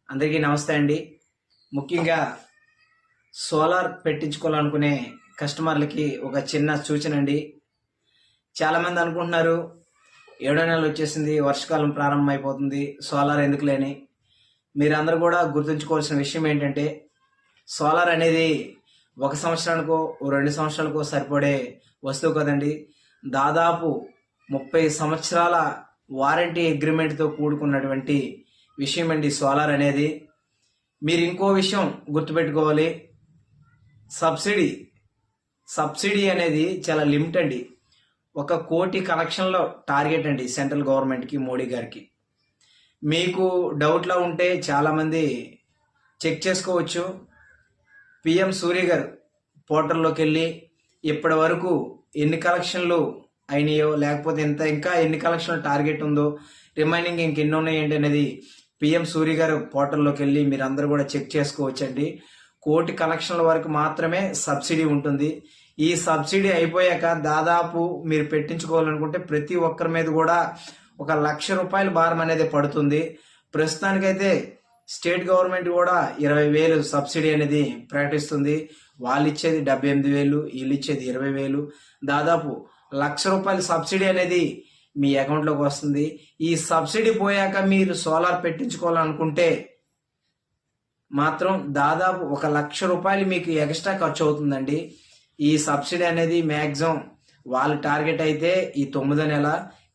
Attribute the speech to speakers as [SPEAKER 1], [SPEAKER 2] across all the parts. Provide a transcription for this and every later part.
[SPEAKER 1] అందరికీ నమస్తే అండి. ముఖ్యంగా సోలార్ పెట్టించుకోవాలనుకునే కస్టమర్లకి ఒక చిన్న సూచన అండి. చాలామంది అనుకుంటున్నారు, ఏడో నెల వచ్చేసింది, వర్షాకాలం ప్రారంభం అయిపోతుంది, సోలార్ ఎందుకు లేని. మీరందరూ కూడా గుర్తుంచుకోవాల్సిన విషయం ఏంటంటే, సోలార్ అనేది 1 సంవత్సరానికో 2 సంవత్సరాలకో సరిపడే వస్తువు కదండి. దాదాపు 30 సంవత్సరాల వారంటీ అగ్రిమెంట్తో కూడుకున్నటువంటి విషయం అండి సోలార్ అనేది. మీరు ఇంకో విషయం గుర్తుపెట్టుకోవాలి, సబ్సిడీ అనేది చాలా లిమిట్ అండి. 1 కోటి కనెక్షన్లో టార్గెట్ అండి సెంట్రల్ గవర్నమెంట్కి, మోడీ గారికి. మీకు డౌట్లా ఉంటే చాలామంది చెక్ చేసుకోవచ్చు. పిఎం సూర్య గారు పోర్టల్లోకి వెళ్ళి ఇప్పటి వరకు ఎన్ని కలెక్షన్లు అయినాయో, లేకపోతే ఇంకా ఎన్ని కలెక్షన్లు టార్గెట్ ఉందో, రిమైనింగ్ ఇంకెన్ని ఉన్నాయి ఏంటి అనేది పిఎం సూర్య గారు పోర్టల్లోకి వెళ్ళి మీరు అందరూ కూడా చెక్ చేసుకోవచ్చండి. 1 కోటి కనెక్షన్ల వరకు మాత్రమే సబ్సిడీ ఉంటుంది. ఈ సబ్సిడీ అయిపోయాక దాదాపు మీరు పెట్టించుకోవాలనుకుంటే ప్రతి ఒక్కరి మీద కూడా 1,00,000 రూపాయల భారం అనేది పడుతుంది. ప్రస్తుతానికైతే స్టేట్ గవర్నమెంట్ కూడా 20,000 సబ్సిడీ అనేది ప్రకటిస్తుంది. వాళ్ళు ఇచ్చేది 78,000, వీళ్ళు ఇచ్చేది 20,000. దాదాపు 1,00,000 రూపాయల సబ్సిడీ అనేది మీ అకౌంట్లోకి వస్తుంది. ఈ సబ్సిడీ పోయాక మీరు సోలార్ పెట్టించుకోవాలనుకుంటే మాత్రం దాదాపు 1,00,000 రూపాయలు మీకు ఎక్స్ట్రా ఖర్చు అవుతుందండి. ఈ సబ్సిడీ అనేది మ్యాక్సిమం వాళ్ళ టార్గెట్ అయితే ఈ 9వ నెల,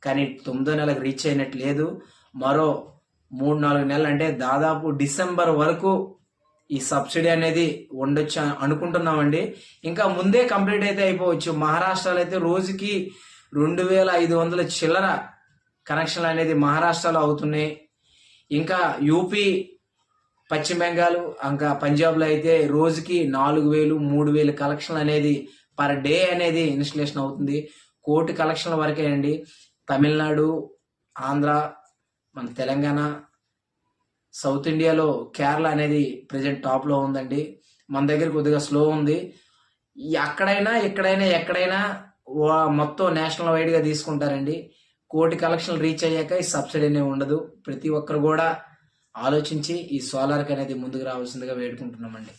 [SPEAKER 1] కానీ 9వ నెలకు రీచ్ అయినట్టు లేదు. మరో 3-4 నెలలు అంటే దాదాపు డిసెంబర్ వరకు ఈ సబ్సిడీ అనేది ఉండొచ్చు అనుకుంటున్నామండి. ఇంకా ముందే కంప్లీట్ అయితే అయిపోవచ్చు. మహారాష్ట్రలో అయితే రోజుకి 2,500 చిల్లర కనెక్షన్లు అనేది మహారాష్ట్రలో అవుతున్నాయి. ఇంకా యూపీ, పశ్చిమ బెంగాల్, ఇంకా పంజాబ్లో అయితే రోజుకి 4,000, 3,000 కలెక్షన్లు అనేది పర్ డే అనేది ఇన్స్టలేషన్ అవుతుంది. 1 కోటి కలెక్షన్ల వరకే అండి. తమిళనాడు, ఆంధ్ర, మన తెలంగాణ, సౌత్ ఇండియాలో కేరళ అనేది ప్రజెంట్ టాప్లో ఉందండి. మన దగ్గర కొద్దిగా స్లో ఉంది. అక్కడైనా ఎక్కడైనా మొత్తం నేషనల్ వైడ్గా తీసుకుంటారండి. 1 కోటి కలెక్షన్లు రీచ్ అయ్యాక ఈ సబ్సిడీ అనేది ఉండదు. ప్రతి ఒక్కరు కూడా ఆలోచించి ఈ సోలార్కి అనేది ముందుకు రావాల్సిందిగా వేడుకుంటున్నామండి.